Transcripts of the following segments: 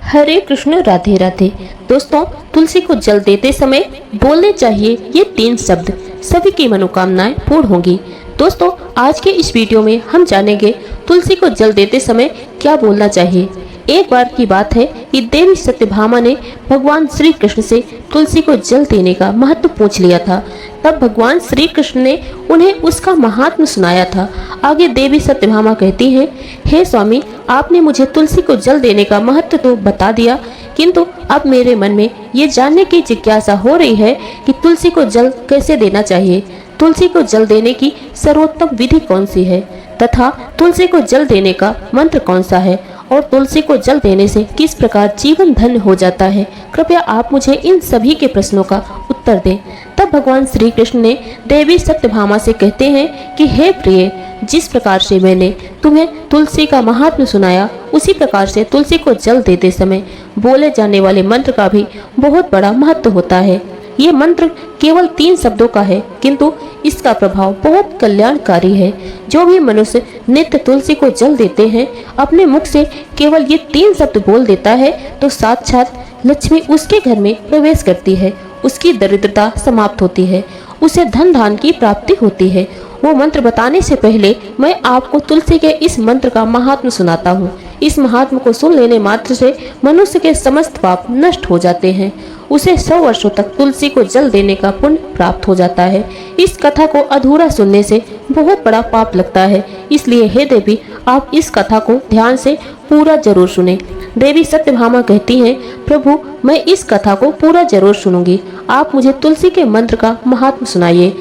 हरे कृष्ण राधे राधे। दोस्तों, तुलसी को जल देते समय बोलने चाहिए ये 3 शब्द, सभी की मनोकामनाएं पूर्ण होंगी। दोस्तों, आज के इस वीडियो में हम जानेंगे तुलसी को जल देते समय क्या बोलना चाहिए। एक बार की बात है कि देवी सत्यभामा ने भगवान श्री कृष्ण से तुलसी को जल देने का महत्व पूछ लिया था। तब भगवान श्री कृष्ण ने उन्हें उसका महात्म्य सुनाया था। आगे देवी सत्यभामा कहती हैं, हे स्वामी, आपने मुझे तुलसी को जल देने का महत्व तो बता दिया, किंतु अब मेरे मन में ये जानने की जिज्ञासा हो रही है कि तुलसी को जल कैसे देना चाहिए। तुलसी को जल देने की सर्वोत्तम विधि कौन सी है तथा तुलसी को जल देने का मंत्र कौन सा है और तुलसी को जल देने से किस प्रकार जीवन धन्य हो जाता है। कृपया आप मुझे इन सभी के प्रश्नों का उत्तर दें। तब भगवान श्री कृष्ण ने देवी सत्यभामा से कहते हैं कि हे प्रिय, जिस प्रकार से मैंने तुम्हें तुलसी का महात्म्य सुनाया, उसी प्रकार से तुलसी को जल देते समय बोले जाने वाले मंत्र का भी बहुत बड़ा महत्व होता है। ये मंत्र केवल 3 शब्दों का है, किंतु इसका प्रभाव बहुत कल्याणकारी है। जो भी मनुष्य नित्य तुलसी को जल देते हैं, अपने मुख से केवल ये 3 शब्द बोल देता है, तो साक्षात लक्ष्मी उसके घर में प्रवेश करती है, उसकी दरिद्रता समाप्त होती है, उसे धन धान की प्राप्ति होती है। वो मंत्र बताने से पहले मैं आपको तुलसी के इस मंत्र का महात्म्य सुनाता हूँ। इस महात्म्य को सुन लेने मात्र से मनुष्य के समस्त पाप नष्ट हो जाते हैं। उसे 100 वर्षों तक तुलसी को जल देने का पुण्य प्राप्त हो जाता है। इस कथा को अधूरा सुनने से बहुत बड़ा पाप लगता है, इसलिए हे देवी, आप इस कथा को ध्यान से पूरा जरूर सुने। देवी सत्यभामा कहती हैं, प्रभु, मैं इस कथा को पूरा जरूर सुनूंगी। आप मुझे तुलसी के मंत्र का महात्म्य सुनाइए।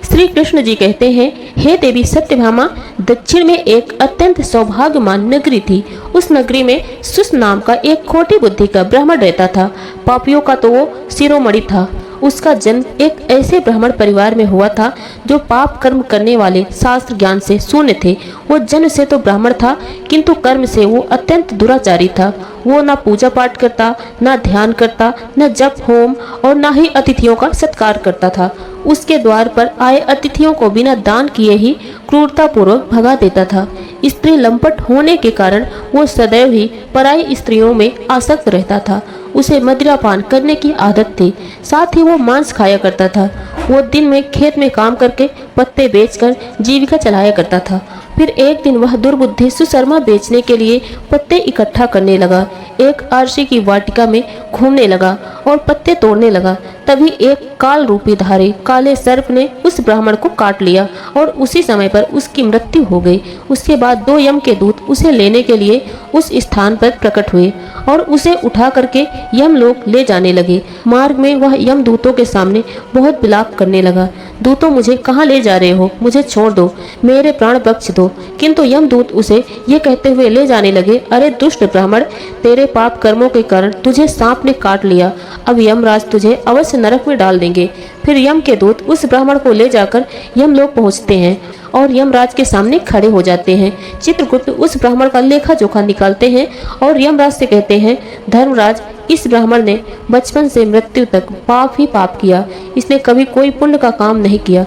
श्री कृष्ण जी कहते हैं, हे देवी सत्यभामा, दक्षिण में एक अत्यंत सौभाग्यमान नगरी थी। उस नगरी में सुस नाम का एक खोटी बुद्धि का ब्राह्मण रहता था। पापियों का तो वो शिरोमणि था। उसका जन्म एक ऐसे ब्राह्मण परिवार में हुआ था जो पाप कर्म करने वाले, शास्त्र ज्ञान से शून्य थे। वो जन्म से तो ब्राह्मण था, किंतु कर्म से वो अत्यंत दुराचारी था। वो ना पूजा पाठ करता, ना ध्यान करता, न जप होम और ना ही अतिथियों का सत्कार करता था। उसके द्वार पर आए अतिथियों को बिना दान किए ही क्रूरता पूर्वक भगा देता था। स्त्री लंपट होने के कारण वो सदैव ही पराई स्त्रियों में आसक्त रहता था। उसे मदिरा पान करने की आदत थी, साथ ही वो मांस खाया करता था। वो दिन में खेत में काम करके पत्ते बेचकर जीविका चलाया करता था। फिर एक दिन वह दुर्बुद्धि सुशर्मा बेचने के लिए पत्ते इकट्ठा करने लगा। एक आरसी की वाटिका में घूमने लगा और पत्ते तोड़ने लगा। तभी एक काल रूपी धारी काले सर्प ने उस ब्राह्मण को काट लिया और उसी समय पर उसकी मृत्यु हो गई। उसके बाद 2 यम के दूत उसे लेने के लिए उस स्थान पर प्रकट हुए और उसे उठा करके यम लोग ले जाने लगे। मार्ग में वह यम दूतों के सामने बहुत विलाप करने लगा, दूतों, मुझे कहाँ ले जा रहे हो? मुझे छोड़ दो, मेरे प्राण बख्श दो। किंतु यमदूत उसे ये कहते हुए ले जाने लगे, अरे दुष्ट ब्राह्मण, तेरे पाप कर्मों के कारण तुझे सांप ने काट लिया। अब यमराज तुझे अवश्य नरक में डाल देंगे। फिर यम के दूत उस ब्राह्मण को ले जाकर यमलोक पहुंचते हैं और यमराज के सामने खड़े हो जाते हैं। चित्रगुप्त उस ब्राह्मण का लेखा जोखा निकालते हैं और यमराज से कहते हैं, धर्मराज, इस ब्राह्मण ने बचपन से मृत्यु तक पाप ही पाप किया, इसने कभी कोई पुण्य का काम नहीं किया।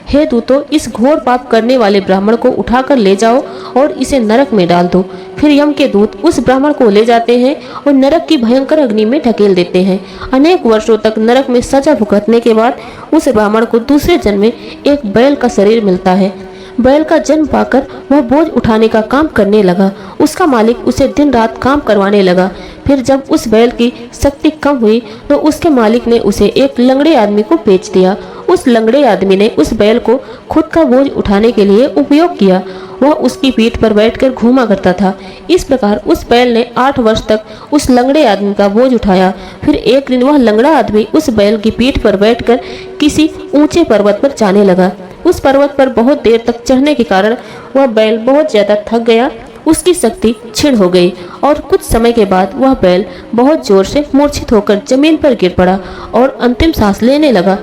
हे दूतों, इस घोर पाप करने वाले ब्राह्मण को उठाकर ले जाओ और इसे नरक में डाल दो। फिर यम के दूत उस ब्राह्मण को ले जाते हैं और नरक की भयंकर अग्नि में ढकेल देते हैं। अनेक वर्षों तक नरक में सजा भुगतने के बाद उस ब्राह्मण को दूसरे जन्म में एक बैल का शरीर मिलता है। बैल का जन्म पाकर वह बोझ उठाने का काम करने लगा। उसका मालिक उसे दिन रात काम करवाने लगा। फिर जब उस बैल की शक्ति कम हुई तो उसके मालिक ने उसे एक लंगड़े आदमी को बेच दिया। उस लंगड़े आदमी ने उस बैल को खुद का बोझ उठाने के लिए उपयोग किया। वह उसकी पीठ पर बैठकर घूमा करता था। इस प्रकार उस बैल ने 8 वर्ष तक उस लंगड़े आदमी का बोझ उठाया। फिर एक दिन वह लंगड़ा आदमी उस बैल की पीठ पर बैठकर किसी ऊंचे पर्वत पर जाने लगा। उस पर्वत पर बहुत देर तक चढ़ने के कारण वह बैल बहुत ज्यादा थक गया, उसकी शक्ति क्षीण हो गई और कुछ समय के बाद वह बैल बहुत जोर से मूर्छित होकर जमीन पर गिर पड़ा और अंतिम सांस लेने लगा।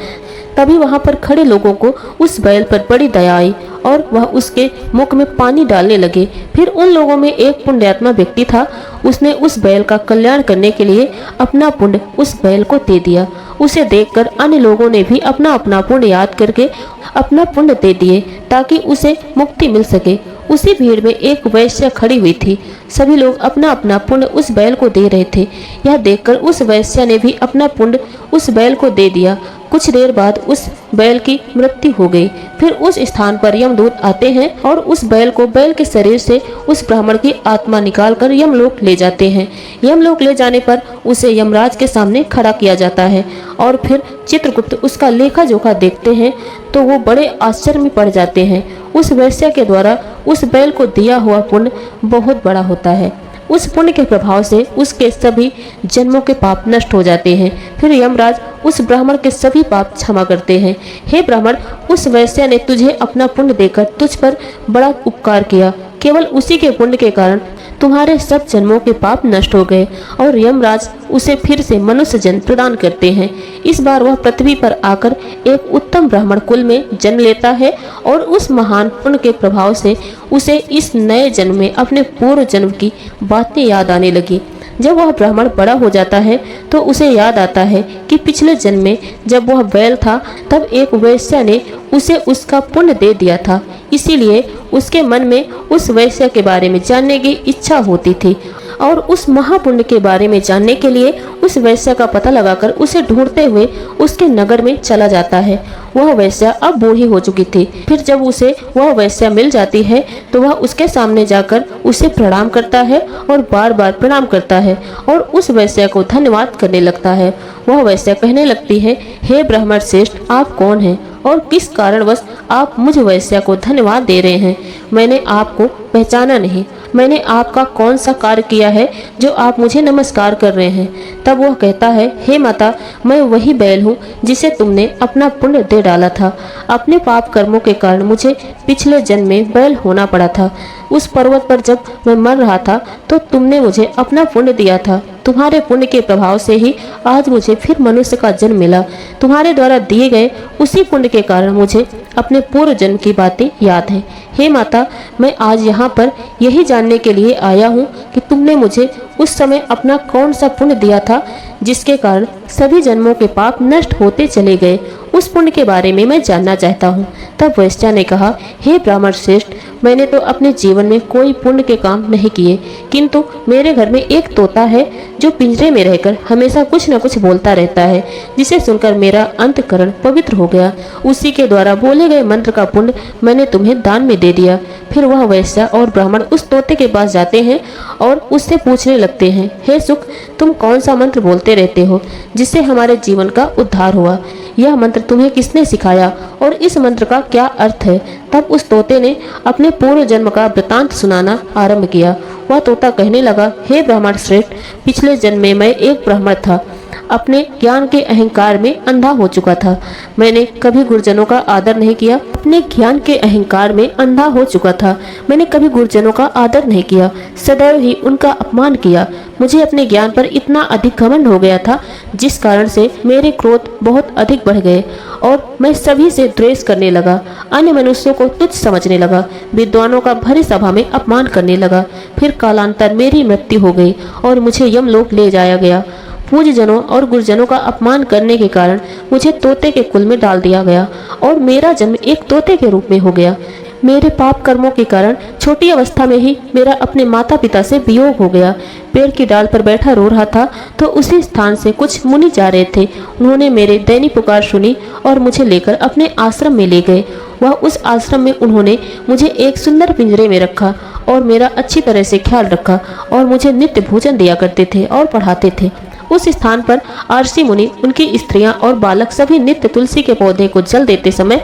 तभी वहां पर खड़े लोगों को उस बैल पर बड़ी दया आई और वह उसके मुख में पानी डालने लगे। फिर उन लोगों में एक पुण्यात्मा व्यक्ति था, उसने उस बैल का कल्याण करने के लिए अपना पुण्य उस बैल को दे दिया। उसे देखकर अन्य लोगों ने भी अपना अपना पुण्य याद करके अपना पुण्य दे दिए ताकि उसे मुक्ति मिल सके। उसी भीड़ में एक वैश्या खड़ी हुई थी। सभी लोग अपना अपना पुण्य उस बैल को दे रहे थे। यह देखकर उस वैश्या ने भी अपना पुण्य उस बैल को दे दिया। कुछ देर बाद उस बैल की मृत्यु हो गई। फिर उस स्थान पर यमदूत आते हैं और उस बैल को बैल के शरीर से उस ब्राह्मण की आत्मा निकालकर यमलोक ले जाते हैं। यमलोक ले जाने पर उसे यमराज के सामने खड़ा किया जाता है और फिर चित्रगुप्त उसका लेखा जोखा देखते हैं तो वो बड़े आश्चर्य में पड़ जाते हैं। उस वैश्या के द्वारा उस बैल को दिया हुआ पुण्य बहुत बड़ा होता है। उस पुण्य के प्रभाव से उसके सभी जन्मों के पाप नष्ट हो जाते हैं। फिर यमराज उस ब्राह्मण के सभी पाप क्षमा करते हैं। हे ब्राह्मण, उस वैश्या ने तुझे अपना पुण्य देकर तुझ पर बड़ा उपकार किया। केवल उसी के पुण्य के कारण तुम्हारे सब जन्मों के पाप नष्ट हो गए और यमराज उसे फिर से मनुष्य जन्म प्रदान करते हैं। इस बार वह पृथ्वी पर आकर एक उत्तम ब्राह्मण कुल में जन्म लेता है और उस महान पुण्य के प्रभाव से उसे इस नए जन्म में अपने पूर्व जन्म की बातें याद आने लगी। जब वह ब्राह्मण बड़ा हो जाता है तो उसे याद आता है कि पिछले जन्म में जब वह बैल था तब एक वैश्या ने उसे उसका पुण्य दे दिया था। इसीलिए उसके मन में उस वैश्या के बारे में जानने की इच्छा होती थी और उस महापुण्य के बारे में जानने के लिए उस वैश्या का पता लगाकर उसे ढूंढते हुए उसके नगर में चला जाता है। वह वैश्या अब बूढ़ी हो चुकी थी। फिर जब उसे वह वैश्या मिल जाती है तो वह उसके सामने जाकर उसे प्रणाम करता है और बार बार प्रणाम करता है और उस वैश्या को धन्यवाद करने लगता है। वह वैश्या कहने लगती है, हे ब्राह्मण श्रेष्ठ, आप कौन हैं और किस कारणवश आप मुझ वैश्या को धन्यवाद दे रहे हैं? मैंने आपको पहचाना नहीं। मैंने आपका कौन सा कार्य किया है जो आप मुझे नमस्कार कर रहे हैं? तब वह कहता है, हे माता, मैं वही बैल हूँ जिसे तुमने अपना पुण्य दे डाला था। अपने पाप कर्मों के कारण मुझे पिछले जन्म में बैल होना पड़ा था। उस पर्वत पर जब मैं मर रहा था तो तुमने मुझे अपना पुण्य दिया था। तुम्हारे पुण्य के प्रभाव से ही आज मुझे फिर मनुष्य का जन्म मिला। तुम्हारे द्वारा दिए गए उसी पुण्य के कारण मुझे अपने पूर्व जन्म की बातें याद हैं। हे माता, मैं आज यहाँ पर यही जानने के लिए आया हूँ कि तुमने मुझे उस समय अपना कौन सा पुण्य दिया था जिसके कारण सभी जन्मों के पाप नष्ट होते चले गए। उस पुण्य के बारे में मैं जानना चाहता हूँ। तब वैश्या ने कहा, हे ब्राह्मण श्रेष्ठ, मैंने तो अपने जीवन में कोई पुण्य के काम नहीं किए, किंतु मेरे घर में एक तोता है जो पिंजरे में रहकर हमेशा कुछ न कुछ बोलता रहता है, जिसे सुनकर मेरा अंतकरण पवित्र हो गया। उसी के द्वारा बोले गए मंत्र का पुण्य मैंने तुम्हें दान में दे दिया। फिर वह वैश्या और ब्राह्मण उस तोते के पास जाते हैं और उससे पूछने लगते हैं, हे सुख, तुम कौन सा मंत्र बोलते रहते हो जिससे हमारे जीवन का उद्धार हुआ? यह मंत्र तुम्हें किसने सिखाया और इस मंत्र का क्या अर्थ है? तब उस तोते ने अपने पूर्व जन्म का वृतांत सुनाना आरंभ किया। वह तोता कहने लगा, हे ब्राह्मण श्रेष्ठ, पिछले जन्म में मैं एक ब्राह्मण था। अपने ज्ञान के अहंकार में अंधा हो चुका था। मैंने कभी गुरुजनों का आदर नहीं किया। अपने ज्ञान के अहंकार में अंधा हो चुका था। मैंने कभी गुरुजनों का आदर नहीं किया, सदैव ही उनका अपमान किया। मुझे अपने ज्ञान पर इतना अधिक घमंड हो गया था जिस कारण से मेरे क्रोध बहुत अधिक बढ़ गए और मैं सभी से द्वेष करने लगा। अन्य मनुष्यों को तुच्छ समझने लगा, विद्वानों का भरी सभा में अपमान करने लगा। फिर कालांतर मेरी मृत्यु हो गई और मुझे यमलोक ले जाया गया। पूज्यजनों और गुरुजनों का अपमान करने के कारण मुझे तोते के कुल में डाल दिया गया और मेरा जन्म एक तोते के रूप में हो गया। मेरे पाप कर्मों के कारण छोटी अवस्था में ही मेरा अपने माता पिता से वियोग हो गया। पेड़ की डाल पर बैठा रो रहा था तो उसी स्थान से कुछ मुनि जा रहे थे। उन्होंने मेरे दैनिक पुकार सुनी और मुझे लेकर अपने आश्रम में ले गए। वह उस आश्रम में उन्होंने मुझे एक सुंदर पिंजरे में रखा और मेरा अच्छी तरह से ख्याल रखा और मुझे नित्य भोजन दिया करते थे और पढ़ाते थे। उस स्थान पर आरसी मुनि, उनकी स्त्रियां और बालक सभी नित्य तुलसी के पौधे को जल देते समय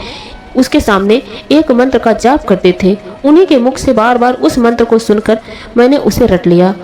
उसके सामने एक मंत्र का जाप करते थे। उन्हीं के मुख से बार बार उस मंत्र को सुनकर मैंने उसे रट लिया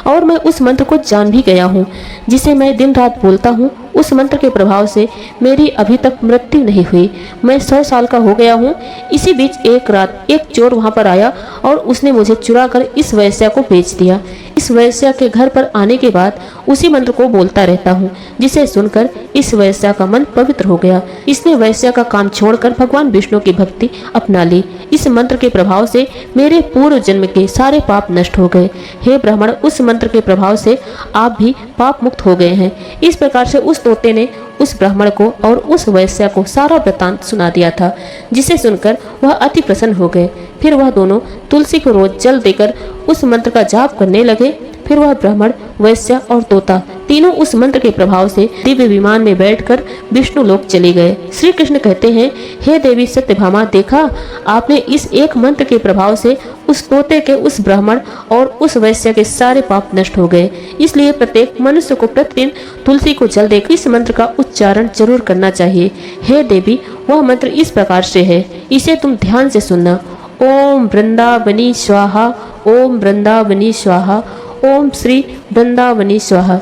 और मैं उस मंत्र को जान भी गया हूँ जिसे मैं दिन रात बोलता हूँ। उस मंत्र के प्रभाव से मेरी अभी तक मृत्यु नहीं हुई। मैं 100 साल का हो गया हूँ। इसी बीच एक रात एक चोर वहाँ पर आया और उसने मुझे चुरा कर इस वैश्या को बेच दिया। इस वैश्या के घर पर आने के बाद उसी मंत्र को बोलता रहता हूँ, जिसे सुनकर इस वैश्या का मन पवित्र हो गया। इसने वैश्या का काम छोड़कर भगवान विष्णु की भक्ति अपना ली। इस मंत्र के प्रभाव से मेरे पूर्व जन्म के सारे पाप नष्ट हो गए। हे ब्राह्मण, उस मंत्र के प्रभाव से आप भी पाप मुक्त हो गए हैं। इस प्रकार से उस तोते ने उस ब्राह्मण को और उस वैश्या को सारा वृतांत सुना दिया था, जिसे सुनकर वह अति प्रसन्न हो गए। फिर वह दोनों तुलसी को रोज जल देकर उस मंत्र का जाप करने लगे। फिर वह ब्राह्मण, वैश्या और तोता तीनों उस मंत्र के प्रभाव से दिव्य विमान में बैठकर विष्णु लोक चले गए। श्री कृष्ण कहते हैं, हे देवी सत्यभामा, देखा आपने इस एक मंत्र के प्रभाव से उस तोते के, उस ब्राह्मण और उस वैश्य के सारे पाप नष्ट हो गए। इसलिए प्रत्येक मनुष्य को प्रतिदिन तुलसी को जल देकर इस मंत्र का उच्चारण जरूर करना चाहिए। हे देवी, वह मंत्र इस प्रकार से है, इसे तुम ध्यान से सुनना। ओम वृंदावनी स्वाहा, ओम वृंदावनी स्वाहा, ओम श्री वृंदावनी स्वाहा।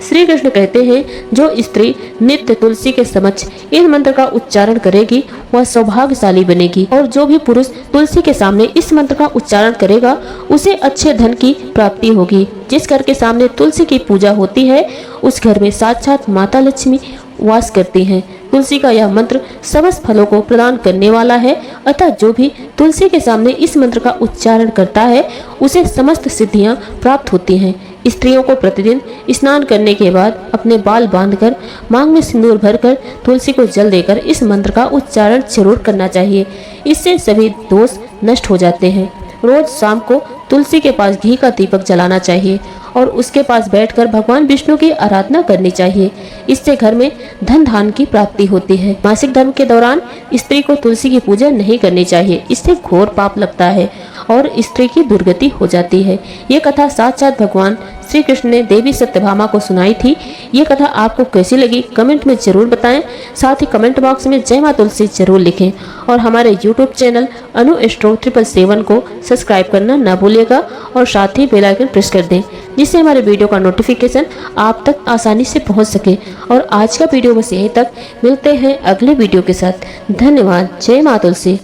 श्री कृष्ण कहते हैं, जो स्त्री नित्य तुलसी के समक्ष इस मंत्र का उच्चारण करेगी वह सौभाग्यशाली बनेगी, और जो भी पुरुष तुलसी के सामने इस मंत्र का उच्चारण करेगा उसे अच्छे धन की प्राप्ति होगी। जिस घर के सामने तुलसी की पूजा होती है उस घर में साक्षात माता लक्ष्मी वास करती हैं। तुलसी का यह मंत्र समस्त फलों को प्रदान करने वाला है, अतः जो भी तुलसी के सामने इस मंत्र का उच्चारण करता है उसे समस्त सिद्धियां प्राप्त होती हैं। स्त्रियों को प्रतिदिन स्नान करने के बाद अपने बाल बांधकर मांग में सिंदूर भरकर तुलसी को जल देकर इस मंत्र का उच्चारण जरूर करना चाहिए। इससे सभी दोष नष्ट हो जाते हैं। रोज शाम को तुलसी के पास घी का दीपक जलाना चाहिए और उसके पास बैठकर भगवान विष्णु की आराधना करनी चाहिए। इससे घर में धन धान की प्राप्ति होती है। मासिक धर्म के दौरान स्त्री को तुलसी की पूजा नहीं करनी चाहिए, इससे घोर पाप लगता है और स्त्री की दुर्गति हो जाती है। ये कथा साक्षात भगवान श्री कृष्ण ने देवी सत्यभामा को सुनाई थी। ये कथा आपको कैसी लगी कमेंट में जरूर बताएं। साथ ही कमेंट बॉक्स में जय मां तुलसी जरूर लिखें और हमारे यूट्यूब चैनल अनु एस्ट्रो 777 को सब्सक्राइब करना ना भूलिएगा और साथ ही बेल आइकन प्रेस कर दें, जिससे हमारे वीडियो का नोटिफिकेशन आप तक आसानी से पहुंच सके। और आज का वीडियो बस यहीं तक, मिलते हैं अगले वीडियो के साथ। धन्यवाद। जय मां तुलसी।